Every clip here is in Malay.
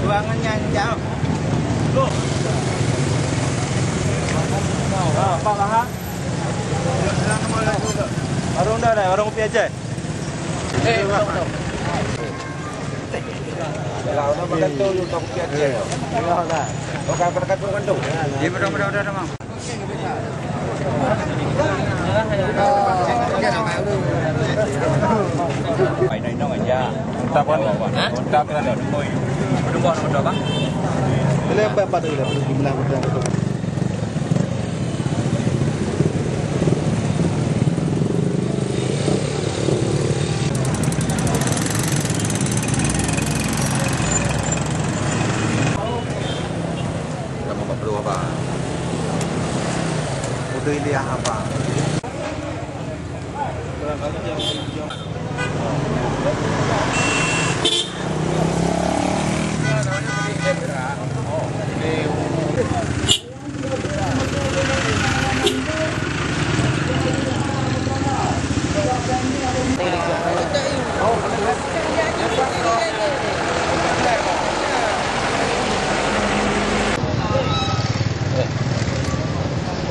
Ruangannya jauh. Loh. Pak Laha. Warung dah, warung kopi aja. Kalau nak makan tu, untuk kopi aja. Bukan berkat tu kan tu. Dia mudah-mudah dah mang. Phải này nó ở nhà. Ta quan ta cái là thôi. Đúng không? Đúng không? Lên apa tu lah? Gimana macam tu? Kamu perlu apa? Udah lihat apa?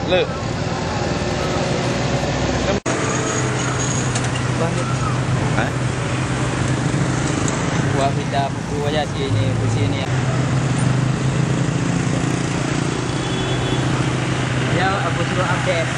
Lệ. Hah? Buat kita buku aja sini, di sini. Ya, aku suruh update.